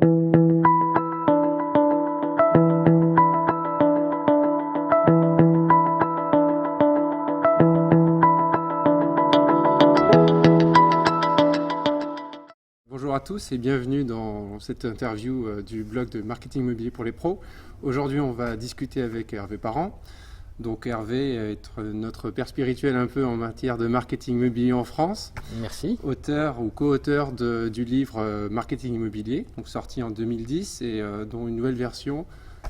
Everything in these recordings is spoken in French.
Bonjour à tous et bienvenue dans cette interview du blog de Marketing Immobilier pour les pros. Aujourd'hui, on va discuter avec Hervé Parent. Donc Hervé est notre père spirituel un peu en matière de marketing immobilier en France. Merci. Auteur ou co-auteur du livre Marketing Immobilier, donc sorti en 2010 et dont une nouvelle version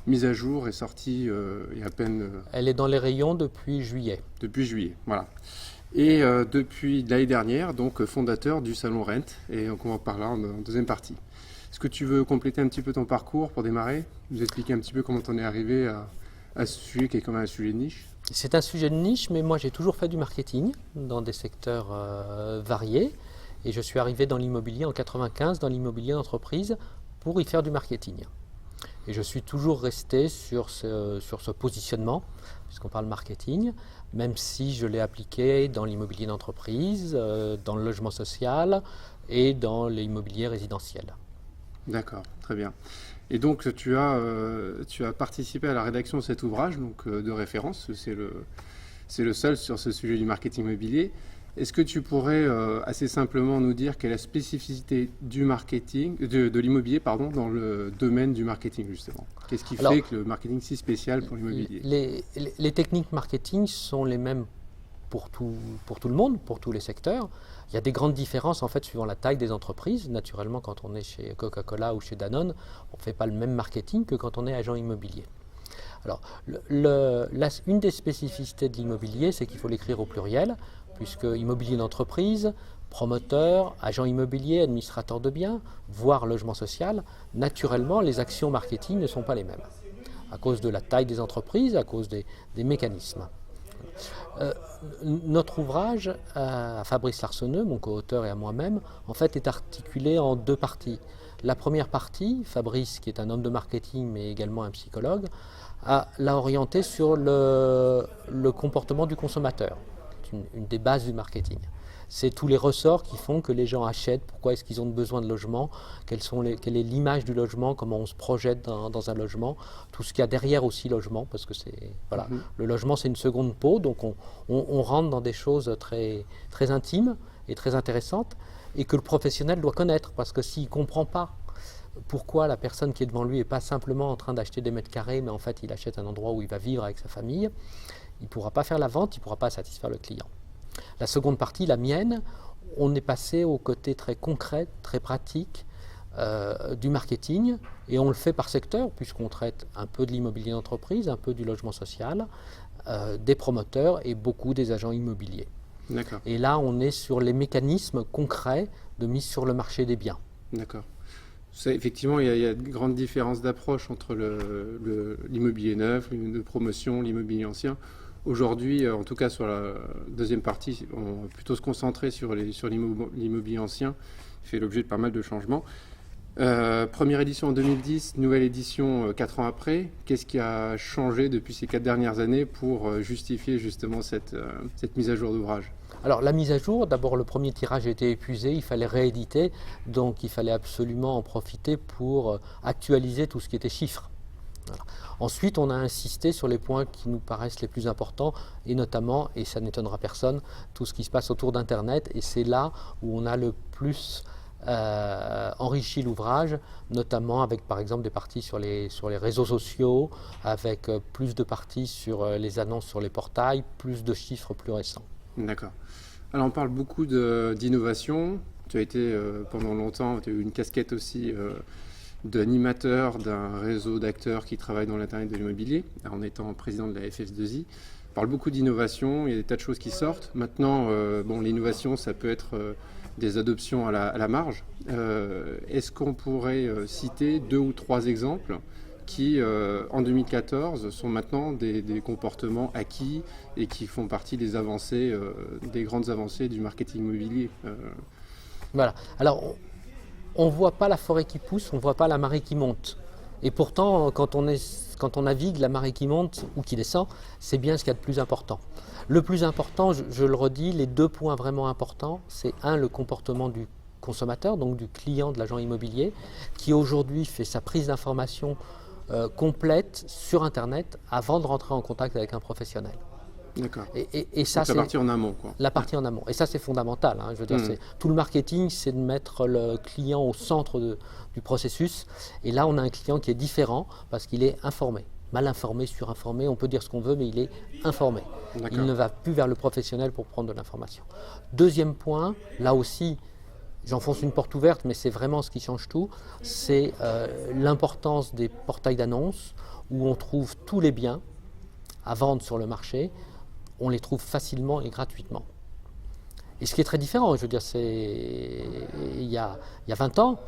mise à jour est sortie il y a à peine... Elle est dans les rayons depuis juillet. Depuis juillet, voilà. Et depuis l'année dernière, donc fondateur du Salon Rent, et donc on va en parler en deuxième partie. Est-ce que tu veux compléter un petit peu ton parcours pour démarrer, nous expliquer un petit peu comment tu en es arrivé à ce sujet qui est quand même un sujet de niche? C'est un sujet de niche, mais moi j'ai toujours fait du marketing dans des secteurs variés, et je suis arrivé dans l'immobilier en 95, dans l'immobilier d'entreprise, pour y faire du marketing. Et je suis toujours resté sur ce positionnement, puisqu'on parle marketing, même si je l'ai appliqué dans l'immobilier d'entreprise, dans le logement social et dans l'immobilier résidentiel. D'accord, très bien. Et donc tu as participé à la rédaction de cet ouvrage donc, de référence, c'est le seul sur ce sujet du marketing immobilier. Est-ce que tu pourrais assez simplement nous dire quelle est la spécificité du marketing, de l'immobilier dans le domaine du marketing justement? Qu'est-ce qui fait que le marketing est si spécial pour l'immobilier? Les techniques marketing sont les mêmes pour tout le monde, pour tous les secteurs. Il y a des grandes différences en fait suivant la taille des entreprises. Naturellement, quand on est chez Coca-Cola ou chez Danone, on ne fait pas le même marketing que quand on est agent immobilier. Alors, une des spécificités de l'immobilier, c'est qu'il faut l'écrire au pluriel, puisque immobilier d'entreprise, promoteur, agent immobilier, administrateur de biens, voire logement social, naturellement, les actions marketing ne sont pas les mêmes, à cause de la taille des entreprises, à cause des mécanismes. Notre ouvrage, à Fabrice Larceneux, mon co-auteur et à moi-même, en fait est articulé en deux parties. La première partie, Fabrice, qui est un homme de marketing mais également un psychologue, l'a orienté sur le comportement du consommateur. C'est une des bases du marketing. C'est tous les ressorts qui font que les gens achètent, pourquoi est-ce qu'ils ont besoin de logement, quelle est l'image du logement, comment on se projette dans un logement, tout ce qu'il y a derrière aussi logement, parce que le logement c'est une seconde peau, donc on rentre dans des choses très, très intimes et très intéressantes, et que le professionnel doit connaître, parce que s'il ne comprend pas pourquoi la personne qui est devant lui n'est pas simplement en train d'acheter des mètres carrés, mais en fait il achète un endroit où il va vivre avec sa famille, il ne pourra pas faire la vente, il ne pourra pas satisfaire le client. La seconde partie, la mienne, on est passé au côté très concret, très pratique du marketing, et on le fait par secteur, puisqu'on traite un peu de l'immobilier d'entreprise, un peu du logement social, des promoteurs et beaucoup des agents immobiliers. D'accord. Et là, on est sur les mécanismes concrets de mise sur le marché des biens. D'accord. Effectivement, il y a de grandes différences d'approche entre l'immobilier neuf, de promotion, l'immobilier ancien. Aujourd'hui, en tout cas sur la deuxième partie, on va plutôt se concentrer sur l'immobilier ancien, qui fait l'objet de pas mal de changements. Première édition en 2010, nouvelle édition 4 ans après. Qu'est-ce qui a changé depuis ces 4 dernières années pour justifier justement cette mise à jour d'ouvrage? Alors la mise à jour, d'abord le premier tirage a été épuisé, il fallait rééditer, donc il fallait absolument en profiter pour actualiser tout ce qui était chiffres. Voilà. Ensuite, on a insisté sur les points qui nous paraissent les plus importants, et notamment, et ça n'étonnera personne, tout ce qui se passe autour d'Internet, et c'est là où on a le plus enrichi l'ouvrage, notamment avec par exemple des parties sur les réseaux sociaux, avec plus de parties sur les annonces sur les portails, plus de chiffres plus récents. D'accord. Alors on parle beaucoup d'innovation. Tu as été pendant longtemps, tu as eu une casquette aussi d'animateur d'un réseau d'acteurs qui travaillent dans l'Internet de l'immobilier, en étant président de la FS2I. On parle beaucoup d'innovation, il y a des tas de choses qui sortent. Maintenant, l'innovation, ça peut être des adoptions à la marge. Est-ce qu'on pourrait citer 2 ou 3 exemples qui, en 2014, sont maintenant des comportements acquis et qui font partie des avancées, des grandes avancées du marketing immobilier? Voilà. Alors, on ne voit pas la forêt qui pousse, on ne voit pas la marée qui monte. Et pourtant, quand on navigue, la marée qui monte ou qui descend, c'est bien ce qu'il y a de plus important. Le plus important, je le redis, les 2 points vraiment importants, c'est le comportement du consommateur, donc du client de l'agent immobilier, qui aujourd'hui fait sa prise d'information complète sur Internet avant de rentrer en contact avec un professionnel. D'accord. Et ça, donc la partie en amont, quoi. La partie en amont. Et ça, c'est fondamental. Hein. Je veux dire, tout le marketing, c'est de mettre le client au centre du processus. Et là, on a un client qui est différent parce qu'il est informé. Mal informé, surinformé, on peut dire ce qu'on veut, mais il est informé. Il ne va plus vers le professionnel pour prendre de l'information. Deuxième point, là aussi, j'enfonce une porte ouverte, mais c'est vraiment ce qui change tout, c'est l'importance des portails d'annonces où on trouve tous les biens à vendre sur le marché, on les trouve facilement et gratuitement. Et ce qui est très différent, je veux dire, il y a 20 ans,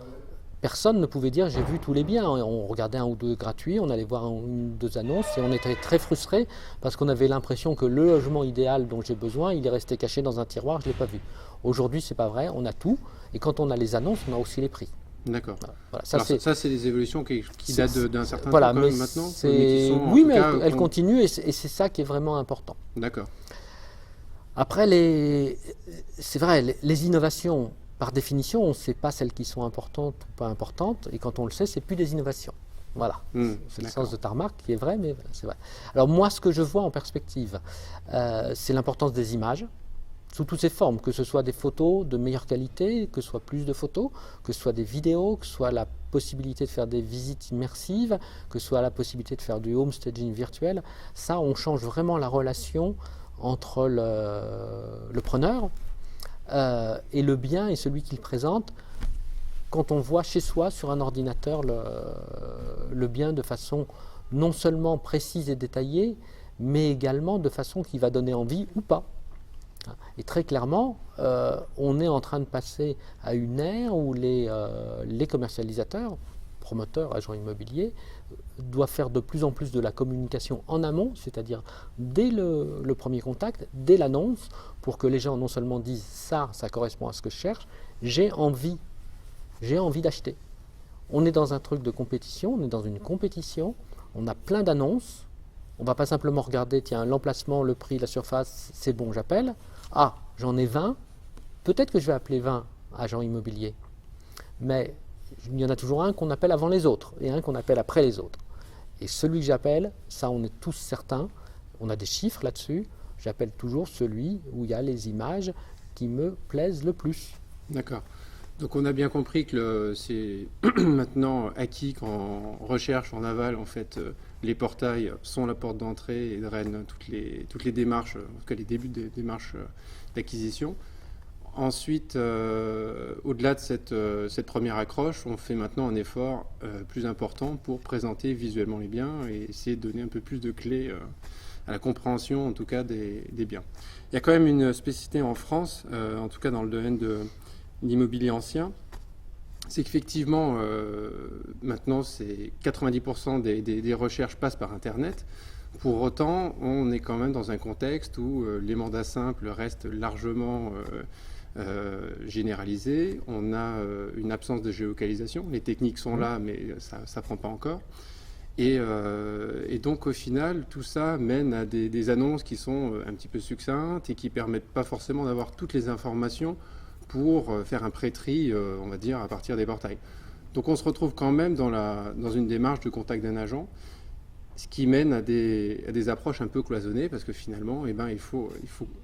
personne ne pouvait dire j'ai vu tous les biens. On regardait un ou deux gratuits, on allait voir une ou deux annonces et on était très frustrés parce qu'on avait l'impression que le logement idéal dont j'ai besoin, il est resté caché dans un tiroir, je ne l'ai pas vu. Aujourd'hui, ce n'est pas vrai, on a tout et quand on a les annonces, on a aussi les prix. D'accord. Voilà, ça, c'est des évolutions qui datent d'un certain temps mais maintenant. Oui, mais elles continuent et c'est ça qui est vraiment important. D'accord. Après, c'est vrai, les innovations, par définition, on ne sait pas celles qui sont importantes ou pas importantes, et quand on le sait, c'est plus des innovations. Voilà, c'est le sens de ta remarque qui est vrai, mais c'est vrai. Alors moi, ce que je vois en perspective, c'est l'importance des images, sous toutes ses formes, que ce soit des photos de meilleure qualité, que ce soit plus de photos, que ce soit des vidéos, que ce soit la possibilité de faire des visites immersives, que ce soit la possibilité de faire du home staging virtuel. Ça, on change vraiment la relation entre le preneur et le bien et celui qui le présente quand on voit chez soi sur un ordinateur le bien de façon non seulement précise et détaillée, mais également de façon qui va donner envie ou pas. Et très clairement, on est en train de passer à une ère où les commercialisateurs, promoteurs, agents immobiliers, doivent faire de plus en plus de la communication en amont, c'est-à-dire dès le premier contact, dès l'annonce, pour que les gens non seulement disent ça correspond à ce que je cherche, j'ai envie d'acheter. On est dans un truc de compétition, on est dans une compétition, on a plein d'annonces, on ne va pas simplement regarder, tiens, l'emplacement, le prix, la surface, c'est bon, j'appelle. Ah, j'en ai 20, peut-être que je vais appeler 20 agents immobiliers, mais il y en a toujours un qu'on appelle avant les autres et un qu'on appelle après les autres. Et celui que j'appelle, ça on est tous certains, on a des chiffres là-dessus, j'appelle toujours celui où il y a les images qui me plaisent le plus. D'accord. Donc on a bien compris que c'est maintenant acquis qu'en recherche, en aval, en fait, les portails sont la porte d'entrée et drainent toutes les démarches, en tout cas les débuts des démarches d'acquisition. Ensuite, au-delà de cette première accroche, on fait maintenant un effort plus important pour présenter visuellement les biens et essayer de donner un peu plus de clés à la compréhension, en tout cas, des biens. Il y a quand même une spécificité en France, en tout cas dans le domaine de l'immobilier ancien, c'est qu'effectivement, maintenant, 90% des recherches passent par Internet. Pour autant, on est quand même dans un contexte où les mandats simples restent largement généralisés. On a une absence de géolocalisation. Les techniques sont là, mais ça ne prend pas encore. Et donc, au final, tout ça mène à des annonces qui sont un petit peu succinctes et qui ne permettent pas forcément d'avoir toutes les informations pour faire un pré-tri, on va dire, à partir des portails. Donc on se retrouve quand même dans une démarche de contact d'un agent, ce qui mène à des approches un peu cloisonnées, parce que finalement, il faut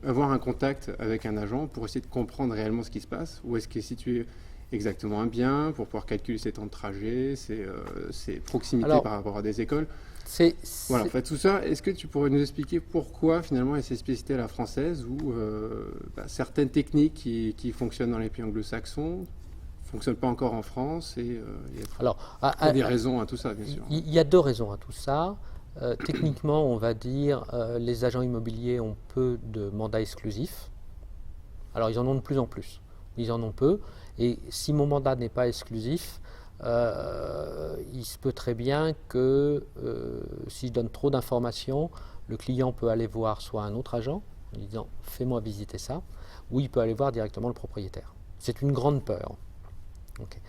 avoir un contact avec un agent pour essayer de comprendre réellement ce qui se passe, où est-ce qu'est situé exactement un bien, pour pouvoir calculer ses temps de trajet, ses proximités par rapport à des écoles. Voilà, en fait, tout ça, est-ce que tu pourrais nous expliquer pourquoi finalement il y a cette spécificité à la française où certaines techniques qui fonctionnent dans les pays anglo-saxons ne fonctionnent pas encore en France et il y a des raisons à tout ça, bien sûr. Il y a deux raisons à tout ça. Techniquement, on va dire les agents immobiliers ont peu de mandats exclusifs. Alors, ils en ont de plus en plus. Ils en ont peu. Et si mon mandat n'est pas exclusif, il se peut très bien que si je donne trop d'informations, le client peut aller voir soit un autre agent en disant fais-moi visiter ça, ou il peut aller voir directement le propriétaire. C'est une grande peur. Okay.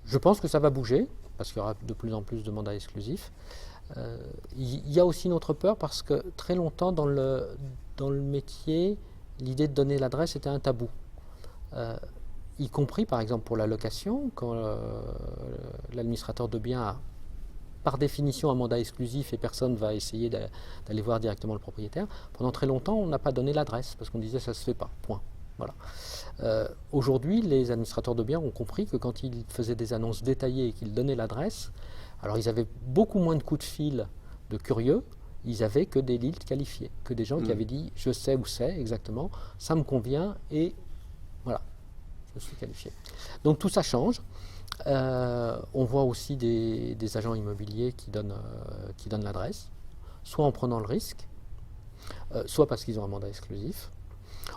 Je pense que ça va bouger parce qu'il y aura de plus en plus de mandats exclusifs. Il y a aussi une autre peur parce que très longtemps dans le métier, l'idée de donner l'adresse était un tabou. y compris par exemple pour la location, quand l'administrateur de biens a par définition un mandat exclusif et personne ne va essayer d'aller voir directement le propriétaire. Pendant très longtemps, on n'a pas donné l'adresse parce qu'on disait ça ne se fait pas, point. Voilà. Aujourd'hui, les administrateurs de biens ont compris que quand ils faisaient des annonces détaillées et qu'ils donnaient l'adresse, alors ils avaient beaucoup moins de coups de fil de curieux, ils avaient que des leads qualifiés, que des gens qui avaient dit je sais où c'est exactement, ça me convient et voilà, je suis qualifié. Donc tout ça change. On voit aussi des agents immobiliers qui donnent l'adresse, soit en prenant le risque, soit parce qu'ils ont un mandat exclusif.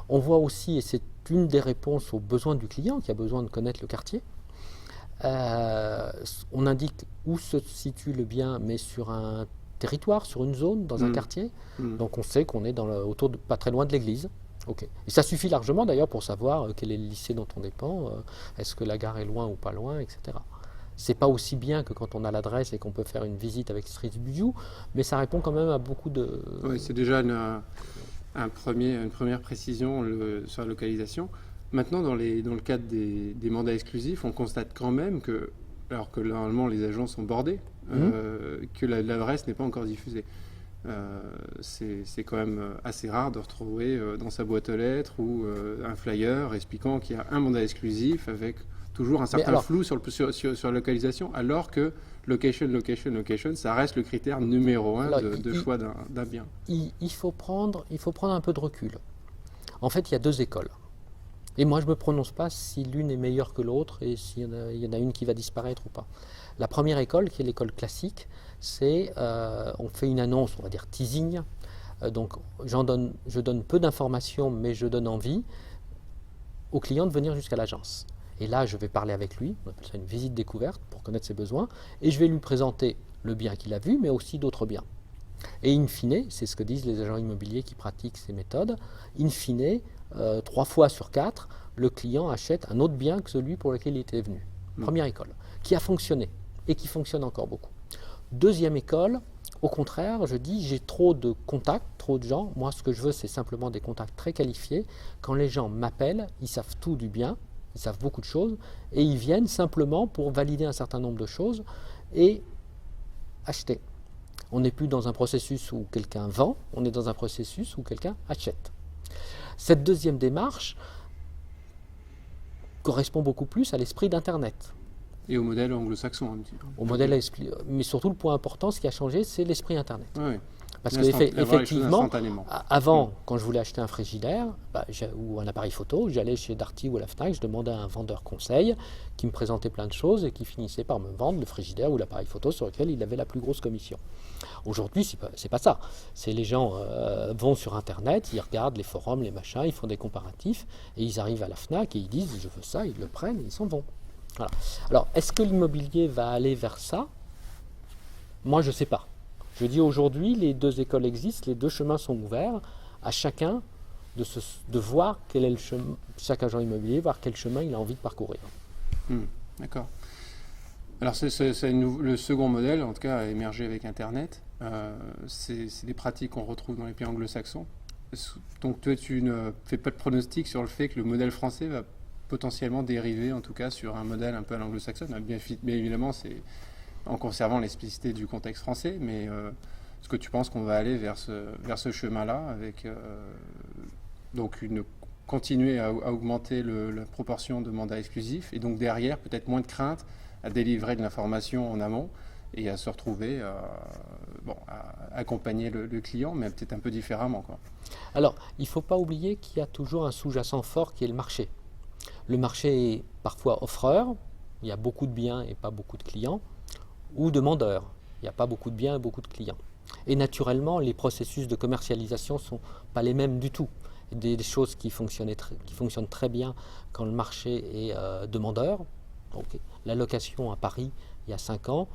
On voit aussi, et c'est une des réponses aux besoins du client qui a besoin de connaître le quartier, on indique où se situe le bien, mais sur un territoire, sur une zone, dans un quartier. Donc on sait qu'on est autour de pas très loin de l'église. Okay. Et ça suffit largement d'ailleurs pour savoir quel est le lycée dont on dépend, est-ce que la gare est loin ou pas loin, etc. C'est pas aussi bien que quand on a l'adresse et qu'on peut faire une visite avec Street View, mais ça répond quand même à beaucoup de... Oui, c'est déjà une première précision sur la localisation. Maintenant, dans le cadre des mandats exclusifs, on constate quand même que, alors que normalement les agents sont bordés, que l'adresse n'est pas encore diffusée. C'est quand même assez rare de retrouver dans sa boîte aux lettres ou un flyer expliquant qu'il y a un mandat exclusif avec toujours un certain flou sur la localisation, alors que location, ça reste le critère numéro 1 de choix d'un bien. Il faut prendre un peu de recul. En fait, il y a deux écoles. Et moi, je ne me prononce pas si l'une est meilleure que l'autre et s'il y en a une qui va disparaître ou pas. La première école, qui est l'école classique, c'est on fait une annonce, on va dire teasing. Donc, je donne peu d'informations, mais je donne envie au client de venir jusqu'à l'agence. Et là, je vais parler avec lui, on appelle ça une visite découverte pour connaître ses besoins, et je vais lui présenter le bien qu'il a vu, mais aussi d'autres biens. Et in fine, c'est ce que disent les agents immobiliers qui pratiquent ces méthodes, in fine, 3 fois sur 4, le client achète un autre bien que celui pour lequel il était venu. Première école, qui a fonctionné et qui fonctionne encore beaucoup. Deuxième école, au contraire, je dis j'ai trop de contacts, trop de gens. Moi, ce que je veux, c'est simplement des contacts très qualifiés. Quand les gens m'appellent, ils savent tout du bien, ils savent beaucoup de choses, et ils viennent simplement pour valider un certain nombre de choses et acheter. On n'est plus dans un processus où quelqu'un vend, on est dans un processus où quelqu'un achète. Cette deuxième démarche correspond beaucoup plus à l'esprit d'Internet. Et au modèle anglo-saxon un petit peu. Au modèle, mais surtout le point important, ce qui a changé, c'est l'esprit Internet. Oui. Parce qu'effectivement, avant, quand je voulais acheter un frigidaire ou un appareil photo, j'allais chez Darty ou à la Fnac, je demandais à un vendeur conseil qui me présentait plein de choses et qui finissait par me vendre le frigidaire ou l'appareil photo sur lequel il avait la plus grosse commission. Aujourd'hui, c'est pas ça. C'est les gens vont sur Internet, ils regardent les forums, les machins, ils font des comparatifs et ils arrivent à la Fnac et ils disent je veux ça, ils le prennent et ils s'en vont. Voilà. Alors, est-ce que l'immobilier va aller vers ça? Moi, je ne sais pas. Je dis aujourd'hui, les deux écoles existent, les deux chemins sont ouverts, à chacun de voir quel est le chemin, chaque agent immobilier, voir quel chemin il a envie de parcourir. D'accord. Alors le second modèle, en tout cas, a émergé avec Internet. C'est des pratiques qu'on retrouve dans les pays anglo-saxons. Donc toi, tu ne fais pas de pronostic sur le fait que le modèle français va potentiellement dériver, en tout cas, sur un modèle un peu à l'anglo-saxonne. Bien évidemment, c'est en conservant les spécificités du contexte français, mais est-ce que tu penses qu'on va aller vers ce chemin-là, avec donc continuer à augmenter la proportion de mandats exclusifs, et donc derrière, peut-être moins de crainte à délivrer de l'information en amont et à se retrouver à accompagner le client, mais peut-être un peu différemment, quoi. Alors, il ne faut pas oublier qu'il y a toujours un sous-jacent fort qui est le marché. Le marché est parfois offreur, il y a beaucoup de biens et pas beaucoup de clients, ou demandeur, il n'y a pas beaucoup de biens et beaucoup de clients. Et naturellement, les processus de commercialisation ne sont pas les mêmes du tout. Des choses qui fonctionnent très bien quand le marché est demandeur. Donc, la location à Paris, il y a 5 ans,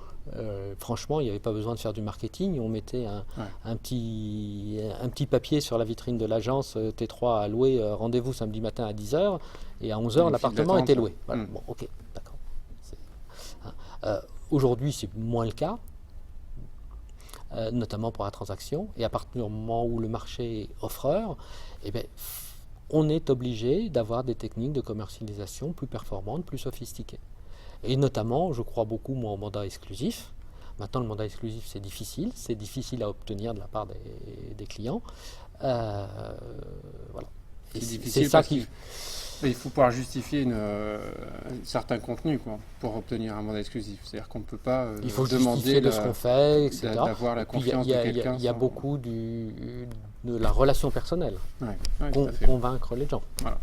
franchement, il n'y avait pas besoin de faire du marketing. On mettait un petit papier sur la vitrine de l'agence T3 à louer, rendez-vous samedi matin à 10h, et à 11h, l'appartement était loué. Voilà. Bon, ok, d'accord. Aujourd'hui, c'est moins le cas, notamment pour la transaction. Et à partir du moment où le marché est offreur, on est obligé d'avoir des techniques de commercialisation plus performantes, plus sophistiquées. Et notamment, je crois beaucoup moi, au mandat exclusif. Maintenant, le mandat exclusif, c'est difficile à obtenir de la part des clients. Voilà. C'est difficile ça qui... Il faut pouvoir justifier un certain contenu pour obtenir un mandat exclusif. C'est-à-dire qu'on ne peut pas il faut demander de ce qu'on fait, etc. D'avoir la confiance de quelqu'un. Il y a beaucoup de la relation personnelle. Convaincre les gens. Voilà.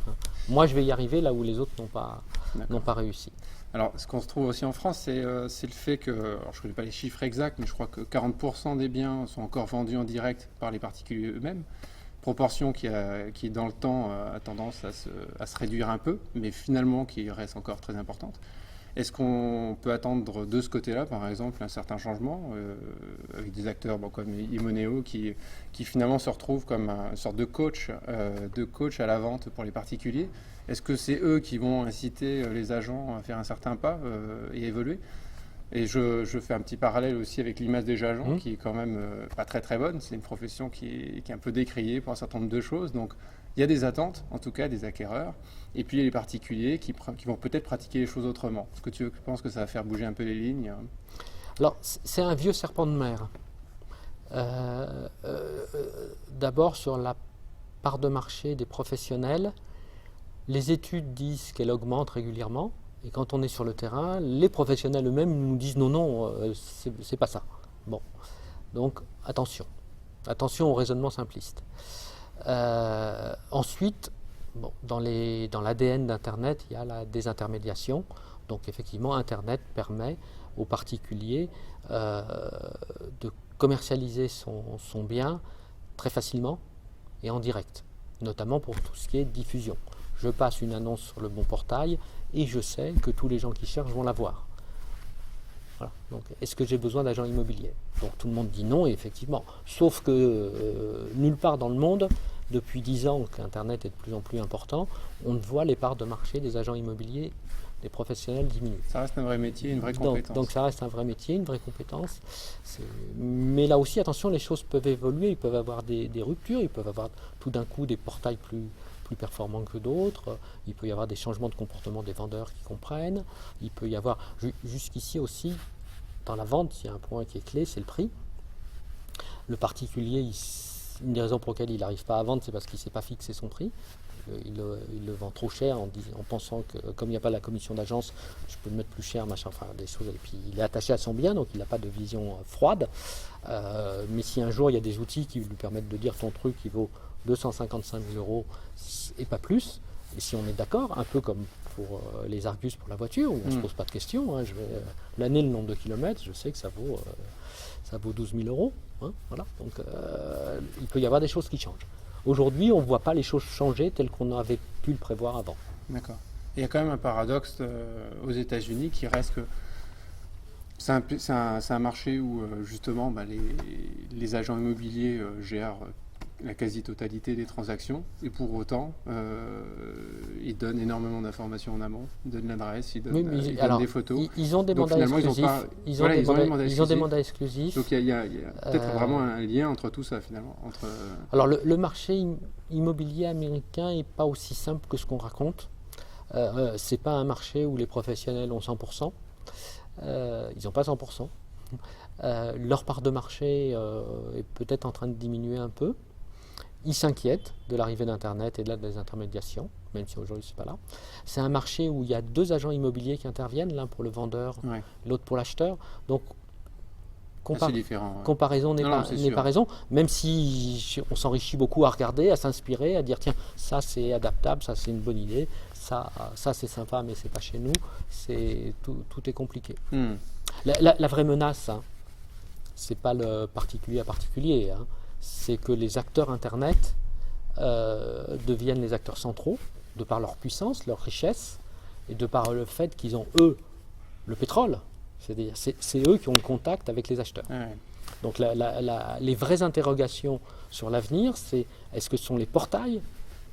Moi, je vais y arriver là où les autres n'ont pas réussi. Alors, ce qu'on se trouve aussi en France, c'est le fait que, alors je ne connais pas les chiffres exacts, mais je crois que 40% des biens sont encore vendus en direct par les particuliers eux-mêmes. Proportion qui, dans le temps, a tendance à se réduire un peu, mais finalement qui reste encore très importante. Est-ce qu'on peut attendre de ce côté-là, par exemple, un certain changement avec des acteurs comme Imoneo qui finalement se retrouvent comme une sorte de coach à la vente pour les particuliers? Est-ce que c'est eux qui vont inciter les agents à faire un certain pas et évoluer? Et je fais un petit parallèle aussi avec l'image des agents, qui est quand même pas très très bonne. C'est une profession qui est un peu décriée pour un certain nombre de choses. Donc il y a des attentes, en tout cas des acquéreurs. Et puis il y a les particuliers qui vont peut-être pratiquer les choses autrement. Est-ce que tu penses que ça va faire bouger un peu les lignes? Alors c'est un vieux serpent de mer. D'abord sur la part de marché des professionnels, les études disent qu'elle augmente régulièrement. Et quand on est sur le terrain, les professionnels eux-mêmes nous disent non, c'est pas ça. Bon, donc attention au raisonnement simpliste. Ensuite, dans l'ADN d'Internet, il y a la désintermédiation. Donc effectivement, Internet permet aux particuliers de commercialiser son bien très facilement et en direct, notamment pour tout ce qui est diffusion. Je passe une annonce sur le bon portail et je sais que tous les gens qui cherchent vont la voir. Voilà. Donc, est-ce que j'ai besoin d'agents immobiliers? Donc tout le monde dit non, et effectivement. Sauf que nulle part dans le monde, depuis 10 ans qu'Internet est de plus en plus important, on voit les parts de marché des agents immobiliers, des professionnels diminuer. Ça reste un vrai métier, une vraie compétence. Donc ça reste un vrai métier, une vraie compétence. Mais là aussi, attention, les choses peuvent évoluer, ils peuvent avoir des ruptures, ils peuvent avoir tout d'un coup des portails plus performants que d'autres, il peut y avoir des changements de comportement des vendeurs qui comprennent, il peut y avoir, jusqu'ici aussi, dans la vente, il y a un point qui est clé, c'est le prix. Le particulier, une des raisons pour lesquelles il n'arrive pas à vendre, c'est parce qu'il ne sait pas fixer son prix. Il le vend trop cher en pensant que comme il n'y a pas la commission d'agence, je peux le mettre plus cher, machin, enfin des choses. Et puis il est attaché à son bien, donc il n'a pas de vision froide. Mais si un jour il y a des outils qui lui permettent de dire ton truc il vaut 255 000 € et pas plus, et si on est d'accord, un peu comme pour les Argus pour la voiture, où on ne se pose pas de questions, hein, l'année, le nombre de kilomètres, je sais que ça vaut 12 000 €. Hein, voilà. Donc il peut y avoir des choses qui changent. Aujourd'hui, on ne voit pas les choses changer telles qu'on avait pu le prévoir avant. D'accord. Il y a quand même un paradoxe aux États-Unis qui reste que c'est un marché où justement les agents immobiliers gèrent la quasi-totalité des transactions et pour autant ils donnent énormément d'informations en amont, ils donnent l'adresse, ils donnent des photos. Ils ont des mandats exclusifs. Ils ont des mandats exclusifs. Donc il y a peut-être vraiment un lien entre tout ça finalement. Alors le marché immobilier américain n'est pas aussi simple que ce qu'on raconte. C'est pas un marché où les professionnels ont 100%. Ils n'ont pas 100%. Leur part de marché est peut-être en train de diminuer un peu. Ils s'inquiètent de l'arrivée d'Internet et de la désintermédiation, même si aujourd'hui c'est pas là. C'est un marché où il y a deux agents immobiliers qui interviennent, l'un pour le vendeur, l'autre pour l'acheteur. Donc comparaison n'est pas raison, même si on s'enrichit beaucoup à regarder, à s'inspirer, à dire tiens, ça c'est adaptable, ça c'est une bonne idée, ça c'est sympa mais c'est pas chez nous, tout est compliqué. La vraie menace, hein, c'est pas le particulier à particulier, hein, c'est que les acteurs Internet deviennent les acteurs centraux, de par leur puissance, leur richesse, et de par le fait qu'ils ont, eux, le pétrole. C'est-à-dire, c'est eux qui ont le contact avec les acheteurs. Donc les vraies interrogations sur l'avenir, c'est est-ce que ce sont les portails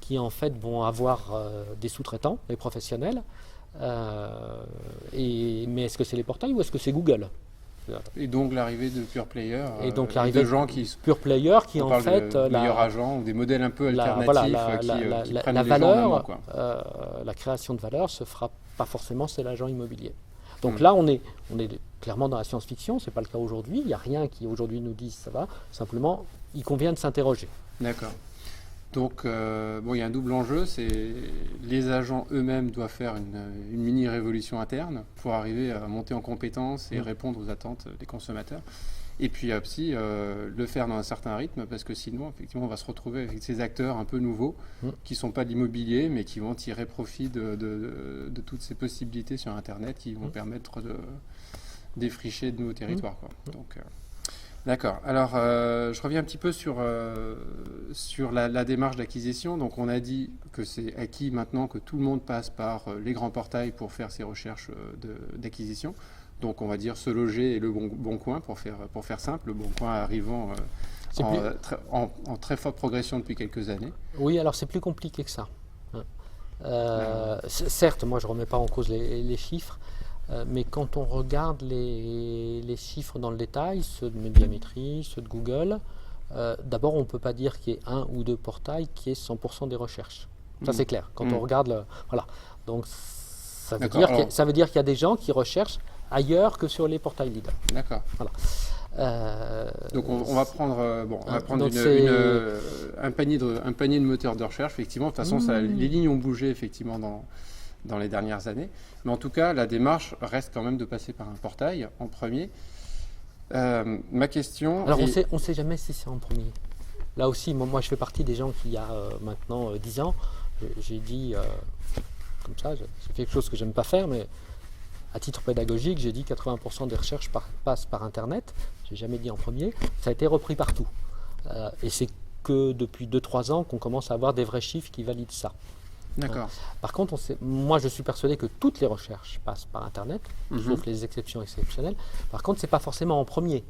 qui en fait vont avoir des sous-traitants, les professionnels, mais est-ce que c'est les portails ou est-ce que c'est Google ? Et donc l'arrivée de pure player, Et donc et l'arrivée de gens qui pure player qui on en parle fait de meilleurs agents ou des modèles un peu alternatifs qui prennent la les gens en amont, valeur, quoi. la création de valeur se fera pas forcément c'est l'agent immobilier. Donc Mm. là on est clairement dans la science-fiction, c'est pas le cas aujourd'hui. Il n'y a rien qui aujourd'hui nous dise ça va. Simplement, il convient de s'interroger. D'accord. Donc, bon, il y a un double enjeu, c'est les agents eux-mêmes doivent faire une mini-révolution interne pour arriver à monter en compétences et répondre aux attentes des consommateurs. Et puis aussi le faire dans un certain rythme, parce que sinon, effectivement, on va se retrouver avec ces acteurs un peu nouveaux qui ne sont pas de l'immobilier, mais qui vont tirer profit de toutes ces possibilités sur Internet qui vont permettre de défricher de nouveaux territoires, quoi. Donc, d'accord. Alors, je reviens un petit peu sur la démarche d'acquisition. Donc, on a dit que c'est acquis maintenant que tout le monde passe par les grands portails pour faire ses recherches d'acquisition. Donc, on va dire Se Loger et Le Bon Coin, pour faire simple. Le Bon Coin arrivant en très forte progression depuis quelques années. Oui, alors c'est plus compliqué que ça. Certes, moi je ne remets pas en cause les chiffres, mais quand on regarde les chiffres dans le détail, ceux de Médiamétrie, ceux de Google, d'abord on ne peut pas dire qu'il y ait un ou deux portails qui aient 100% des recherches. Ça c'est clair. Quand on regarde, voilà. Donc ça veut dire qu'il y a des gens qui recherchent ailleurs que sur les portails leaders. D'accord. Voilà. Donc on va prendre, un panier de moteurs de recherche. Effectivement, de toute façon, les lignes ont bougé effectivement dans les dernières années. Mais en tout cas, la démarche reste quand même de passer par un portail en premier. Ma question. Alors on sait jamais si c'est en premier. Là aussi, moi je fais partie des gens qui, il y a maintenant 10 ans, j'ai dit comme ça, c'est quelque chose que j'aime pas faire, mais à titre pédagogique, j'ai dit 80% des recherches passent par Internet. J'ai jamais dit en premier. Ça a été repris partout. Et c'est que depuis 2-3 ans qu'on commence à avoir des vrais chiffres qui valident ça. D'accord. Par contre, moi je suis persuadé que toutes les recherches passent par Internet, sauf les exceptions exceptionnelles. Par contre, c'est pas forcément en premier.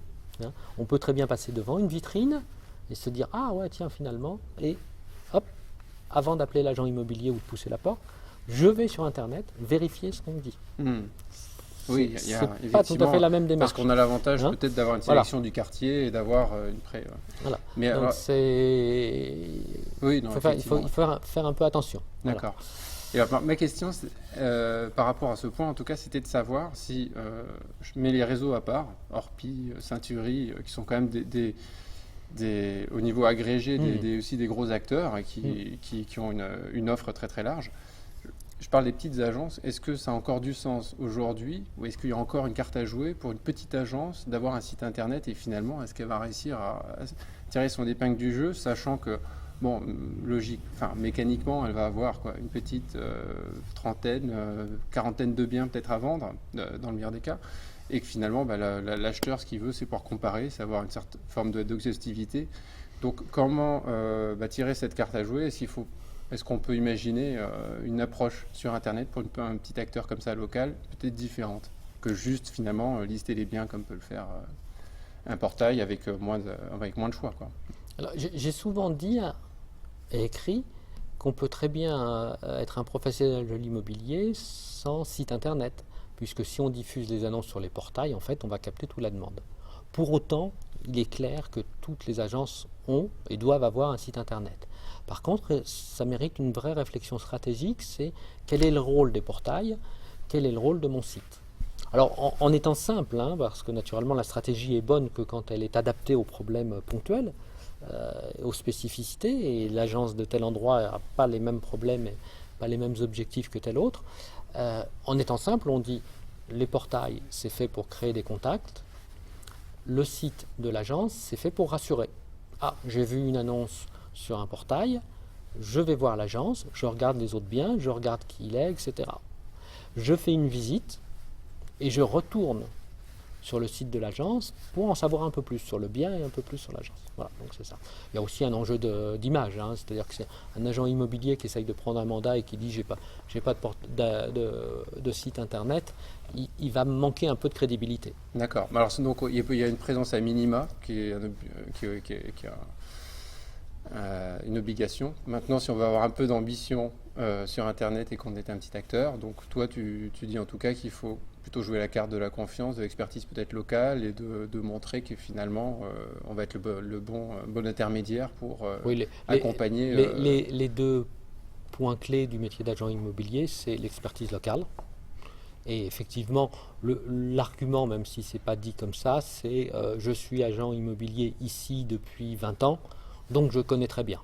On peut très bien passer devant une vitrine et se dire ah ouais tiens finalement, et hop, avant d'appeler l'agent immobilier ou de pousser la porte, je vais sur Internet vérifier ce qu'on me dit. Oui, c'est pas tout à fait la même démarche. Parce qu'on a l'avantage peut-être d'avoir une sélection du quartier et d'avoir une Voilà. Mais donc alors, oui, non, il faut faire un peu attention. D'accord. Et alors, ma question, par rapport à ce point, en tout cas, c'était de savoir si je mets les réseaux à part, Orpi, Ceintury, qui sont quand même au niveau agrégé aussi des gros acteurs qui ont une offre très très large. Je parle des petites agences. Est-ce que ça a encore du sens aujourd'hui, ou est-ce qu'il y a encore une carte à jouer pour une petite agence d'avoir un site internet, et finalement, est-ce qu'elle va réussir à tirer son épingle du jeu, sachant que, bon, mécaniquement, elle va avoir une petite trentaine, quarantaine de biens peut-être à vendre, dans le meilleur des cas, et que finalement, l'acheteur, ce qu'il veut, c'est pouvoir comparer, c'est avoir une certaine forme d'exhaustivité. Donc, comment tirer cette carte à jouer? Est-ce qu'on peut imaginer une approche sur Internet pour un petit acteur comme ça local, peut-être différente que juste finalement lister les biens comme peut le faire un portail avec moins de choix, quoi. Alors, j'ai souvent dit et écrit qu'on peut très bien être un professionnel de l'immobilier sans site Internet, puisque si on diffuse les annonces sur les portails, en fait, on va capter toute la demande. Pour autant, il est clair que toutes les agences ont et doivent avoir un site Internet. Par contre, ça mérite une vraie réflexion stratégique, c'est quel est le rôle des portails, quel est le rôle de mon site. Alors, en étant simple, parce que naturellement la stratégie est bonne que quand elle est adaptée aux problèmes ponctuels, aux spécificités, et l'agence de tel endroit n'a pas les mêmes problèmes et pas les mêmes objectifs que tel autre. En étant simple, on dit les portails, c'est fait pour créer des contacts, le site de l'agence, c'est fait pour rassurer. Ah, j'ai vu une annonce sur un portail, je vais voir l'agence, je regarde les autres biens, je regarde qui il est, etc. Je fais une visite et je retourne sur le site de l'agence pour en savoir un peu plus sur le bien et un peu plus sur l'agence. Voilà, donc c'est ça. Il y a aussi un enjeu d'image, c'est-à-dire que c'est un agent immobilier qui essaye de prendre un mandat et qui dit j'ai pas de site internet, il va manquer un peu de crédibilité. D'accord. Alors donc il y a une présence à minima qui est une obligation. Maintenant, si on veut avoir un peu d'ambition sur Internet et qu'on est un petit acteur, donc toi tu dis en tout cas qu'il faut plutôt jouer la carte de la confiance, de l'expertise peut-être locale et de montrer que finalement on va être le bon intermédiaire pour Oui, accompagner. les deux points clés du métier d'agent immobilier, c'est l'expertise locale. Et effectivement, l'argument, même si ce n'est pas dit comme ça, c'est je suis agent immobilier ici depuis 20 ans, donc je connais très bien.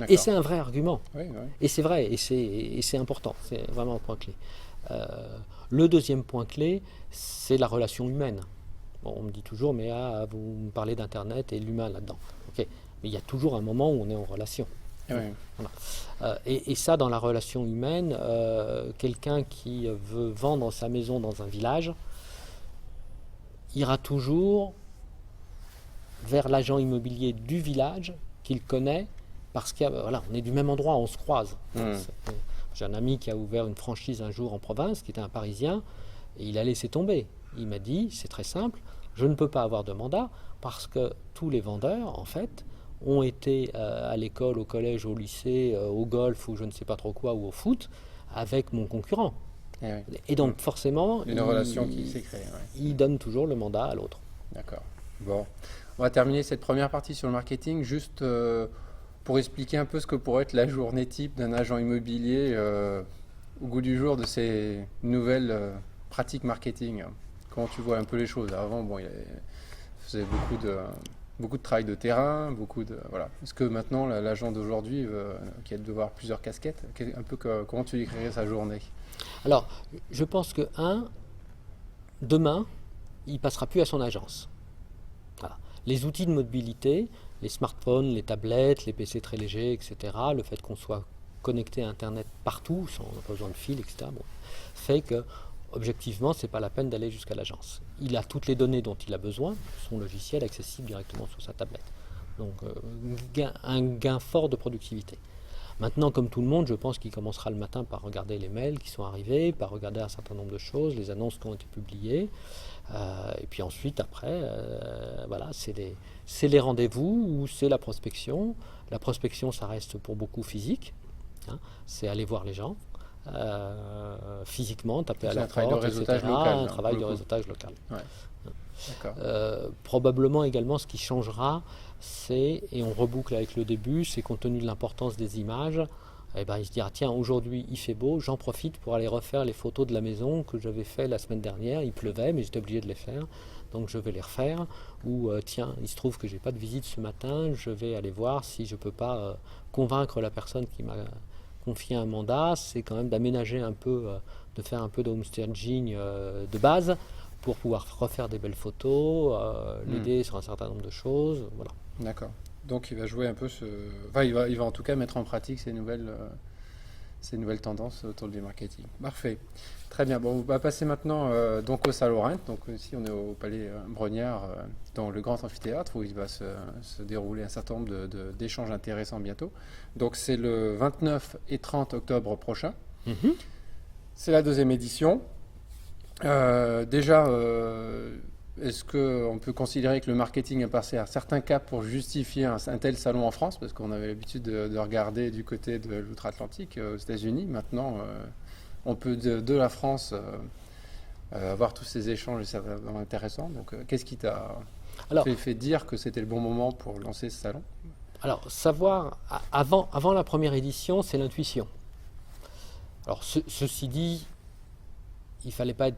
Et c'est un vrai argument. Oui, oui. Et c'est vrai, et c'est important, c'est vraiment un point clé. Le deuxième point clé, c'est la relation humaine. Bon, on me dit toujours, mais vous me parlez d'Internet et l'humain là-dedans. Ok, mais il y a toujours un moment où on est en relation. Oui. Voilà. Et ça, dans la relation humaine, quelqu'un qui veut vendre sa maison dans un village ira toujours vers l'agent immobilier du village qu'il connaît, parce qu'on voilà, on est du même endroit, on se croise. J'ai un ami qui a ouvert une franchise un jour en province, qui était un Parisien, et il a laissé tomber. Il m'a dit, c'est très simple, je ne peux pas avoir de mandat, parce que tous les vendeurs, en fait, ont été à l'école, au collège, au lycée, au golf, ou je ne sais pas trop quoi, ou au foot, avec mon concurrent. Et donc, forcément, une relation qui s'est créée. Il donne toujours le mandat à l'autre. D'accord. Bon, on va terminer cette première partie sur le marketing, juste pour expliquer un peu ce que pourrait être la journée type d'un agent immobilier au goût du jour de ces nouvelles pratiques marketing. Comment tu vois un peu les choses? Avant, bon, il faisait beaucoup de travail de terrain, voilà. Est-ce que maintenant, l'agent d'aujourd'hui, qui a de voir plusieurs casquettes, un peu comment tu décrirais sa journée? Alors, je pense que demain, il passera plus à son agence. Voilà. Les outils de mobilité, les smartphones, les tablettes, les PC très légers, etc., le fait qu'on soit connecté à Internet partout, sans pas besoin de fil, etc., fait que, objectivement, ce n'est pas la peine d'aller jusqu'à l'agence. Il a toutes les données dont il a besoin, son logiciel accessible directement sur sa tablette. Donc, un gain fort de productivité. Maintenant, comme tout le monde, je pense qu'il commencera le matin par regarder les mails qui sont arrivés, par regarder un certain nombre de choses, les annonces qui ont été publiées. Et puis ensuite, après, voilà, c'est les rendez-vous ou c'est la prospection. La prospection, ça reste pour beaucoup physique. Hein, c'est aller voir les gens physiquement, taper à leur porte, etc. Un travail de réseautage local. Ouais. Probablement également, ce qui changera, et on reboucle avec le début, c'est compte tenu de l'importance des images, il se dira tiens, aujourd'hui il fait beau, j'en profite pour aller refaire les photos de la maison que j'avais fait la semaine dernière, il pleuvait mais j'étais obligé de les faire, donc je vais les refaire, ou tiens, il se trouve que j'ai pas de visite ce matin, je vais aller voir si je peux pas convaincre la personne qui m'a confié un mandat, c'est quand même d'aménager un peu, de faire un peu de homestaging de base, pour pouvoir refaire des belles photos, l'aider sur un certain nombre de choses, voilà. D'accord. Donc il va jouer un peu Enfin, il va en tout cas mettre en pratique ces nouvelles tendances autour du marketing. Parfait. Très bien. Bon, on va passer maintenant donc au Saint-Laurent. Donc ici on est au Palais Brognard, dans le grand amphithéâtre où il va se dérouler un certain nombre d'échanges intéressants bientôt. Donc c'est le 29 et 30 octobre prochain. C'est la deuxième édition. Déjà, est-ce qu'on peut considérer que le marketing a passé à certains caps pour justifier un tel salon en France? Parce qu'on avait l'habitude de regarder du côté de l'outre-Atlantique, aux États-Unis. Maintenant, on peut de la France avoir tous ces échanges et c'est vraiment intéressant. Donc, qu'est-ce qui t'a fait dire que c'était le bon moment pour lancer ce salon? Alors, savoir, avant la première édition, c'est l'intuition. Alors, ceci dit, il ne fallait pas être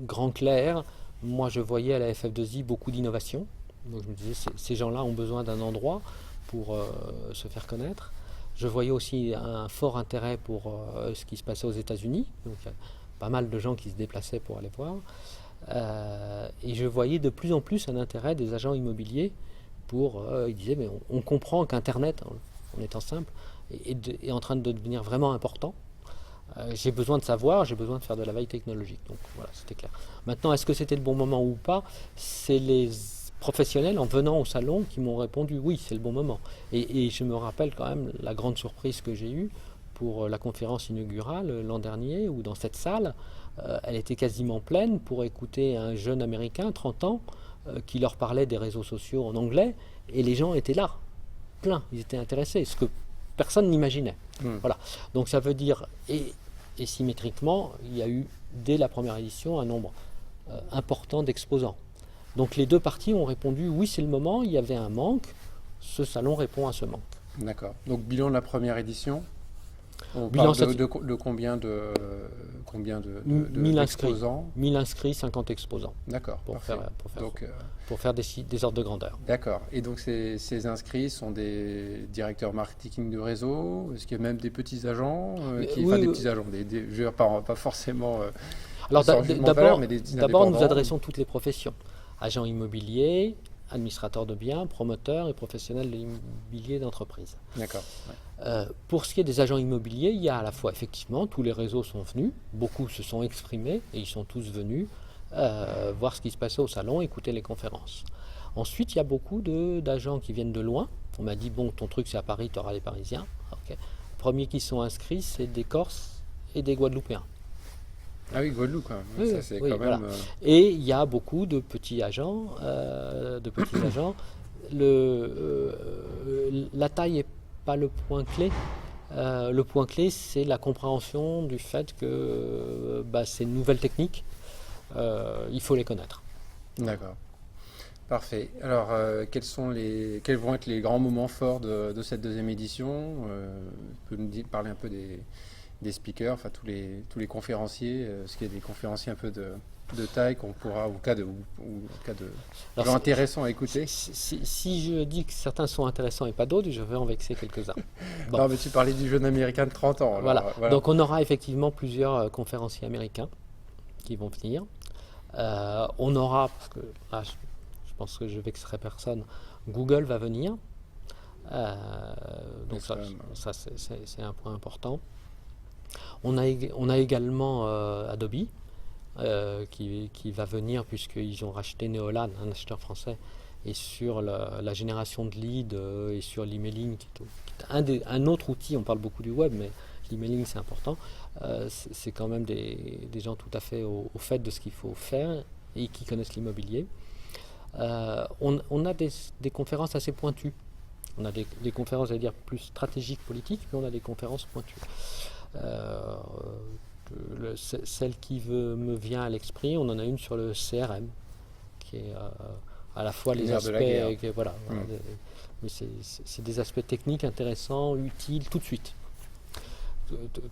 grand clair. Moi, je voyais à la FF2I beaucoup d'innovation. Donc, je me disais, ces gens-là ont besoin d'un endroit pour se faire connaître. Je voyais aussi un fort intérêt pour ce qui se passait aux États-Unis. Donc, il y a pas mal de gens qui se déplaçaient pour aller voir. Et je voyais de plus en plus un intérêt des agents immobiliers pour... ils disaient, mais on comprend qu'Internet, en étant simple, est en train de devenir vraiment important. J'ai besoin de savoir, j'ai besoin de faire de la veille technologique. Donc voilà, c'était clair. Maintenant, est-ce que c'était le bon moment ou pas? C'est les professionnels, en venant au salon, qui m'ont répondu oui, c'est le bon moment. Et je me rappelle quand même la grande surprise que j'ai eue pour la conférence inaugurale l'an dernier, où dans cette salle, elle était quasiment pleine pour écouter un jeune Américain, 30 ans, qui leur parlait des réseaux sociaux en anglais, et les gens étaient là, pleins, ils étaient intéressés, ce que personne n'imaginait. Voilà. Donc ça veut dire, et Et symétriquement, il y a eu dès la première édition un nombre important d'exposants. Donc les deux parties ont répondu oui, c'est le moment, il y avait un manque, ce salon répond à ce manque. D'accord. Donc bilan de la première édition. On Bilan parle de combien de 1000 d'exposants? 1000 inscrits, 50 exposants. D'accord. Pour Donc, faire des ordres de grandeur. d'accord. Et donc ces inscrits sont des directeurs marketing de réseau? Est-ce qu'il y a même des petits agents des petits agents, je veux dire, pas forcément Alors sans jugement de valeur, mais des d'abord, nous indépendants. adressons toutes les professions. Agents immobiliers, administrateurs de biens, promoteurs et professionnels de l'immobilier d'entreprise. D'accord. Ouais. Pour ce qui est des agents immobiliers, il y a à la fois effectivement, tous les réseaux sont venus, beaucoup se sont exprimés et ils sont tous venus voir ce qui se passait au salon, écouter les conférences. Ensuite, il y a beaucoup d'agents qui viennent de loin. On m'a dit, bon, ton truc c'est à Paris, tu auras les Parisiens. Okay. Les premiers qui sont inscrits, c'est des Corses et des Guadeloupéens. Ah oui, Guadeloupe, quand même. Oui, Ça, c'est oui, quand voilà. même. Et il y a beaucoup de petits agents. La taille n'est pas le point clé. Le point clé, c'est la compréhension du fait que ces nouvelles techniques, il faut les connaître. D'accord. Parfait. Alors, quels vont être les grands moments forts de cette deuxième édition? Tu peux nous parler un peu des speakers, enfin tous les conférenciers, est-ce qu'il y a des conférenciers un peu de taille qu'on pourra, ou cas de gens intéressants à écouter? Si je dis que certains sont intéressants et pas d'autres, je vais en vexer quelques-uns. Bon. Non, mais tu parlais du jeune américain de 30 ans. Alors, voilà. Donc on aura effectivement plusieurs conférenciers américains qui vont venir. On aura, parce que là, je pense que je vexerai personne, Google va venir. Donc ça c'est un point important. On a également Adobe qui va venir puisqu'ils ont racheté Neolan, un acheteur français, et sur la génération de leads et sur l'emailing, qui est un autre outil. On parle beaucoup du web, mais l'emailing c'est important. C'est quand même des gens tout à fait au fait de ce qu'il faut faire et qui connaissent l'immobilier. On a des conférences assez pointues. On a des conférences, j'allais dire, plus stratégiques, politiques, mais on a des conférences pointues. Celle qui me vient à l'esprit, on en a une sur le CRM, qui est à la fois les aspects, mais c'est des aspects techniques intéressants, utiles tout de suite.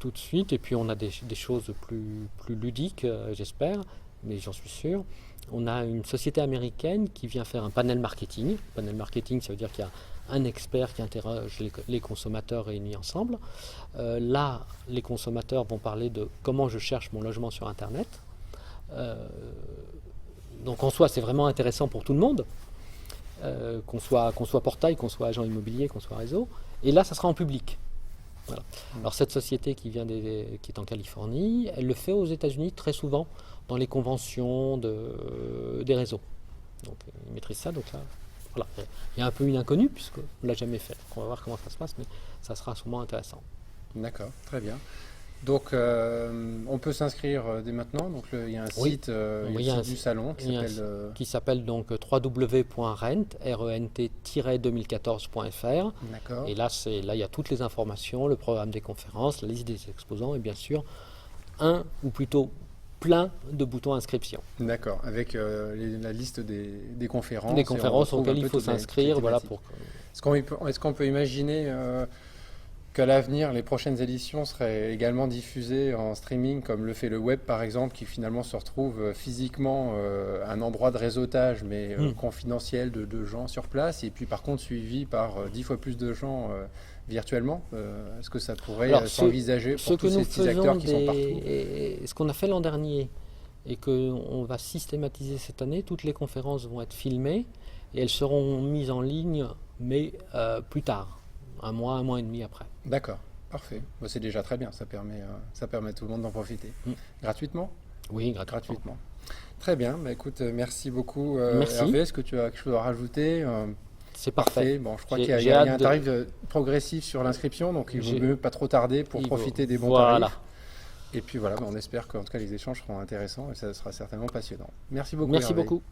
Tout de suite, et puis on a des choses plus ludiques, j'espère, mais j'en suis sûr. On a une société américaine qui vient faire un panel marketing. Panel marketing, ça veut dire qu'il y a un expert qui interroge les consommateurs réunis ensemble. Là, les consommateurs vont parler de comment je cherche mon logement sur Internet. Donc en soi, c'est vraiment intéressant pour tout le monde, qu'on soit portail, qu'on soit agent immobilier, qu'on soit réseau. Et là, ça sera en public. Voilà. Alors cette société qui est en Californie, elle le fait aux États-Unis très souvent dans les conventions des réseaux. Donc ils maîtrisent ça. Donc là, voilà. Il y a un peu une inconnue puisqu'on ne l'a jamais fait. Donc, on va voir comment ça se passe, mais ça sera sûrement intéressant. D'accord, très bien. Donc on peut s'inscrire dès maintenant. Donc il y a un site, il y a un site du salon qui s'appelle donc www.rent-2014.fr. D'accord. Et là il y a toutes les informations, le programme des conférences, la liste des exposants et bien sûr un ou plutôt plein de boutons inscription. D'accord, avec la liste des conférences. Des conférences auxquelles il faut s'inscrire. Voilà, Est-ce qu'on peut imaginer qu'à l'avenir, les prochaines éditions seraient également diffusées en streaming, comme le fait le web par exemple, qui finalement se retrouve physiquement un endroit de réseautage, mais confidentiel de gens sur place, et puis par contre suivi par 10 fois plus de gens virtuellement? Est-ce que ça pourrait s'envisager pour tous ces petits acteurs qui sont partout? Et ce qu'on a fait l'an dernier, et qu'on va systématiser cette année, toutes les conférences vont être filmées, et elles seront mises en ligne, mais plus tard. Un mois et demi après. D'accord, parfait. Bon, c'est déjà très bien, ça permet à tout le monde d'en profiter. Gratuitement? Oui, gratuitement. Très bien, écoute, merci beaucoup merci. Hervé. Est-ce que tu as quelque chose à rajouter? C'est parfait. Bon, je crois qu'il y a un tarif progressif sur l'inscription, donc il vaut mieux pas trop tarder pour profiter des bons tarifs. Et puis voilà, on espère qu'en tout cas les échanges seront intéressants et ça sera certainement passionnant. Merci beaucoup. Merci Hervé. beaucoup.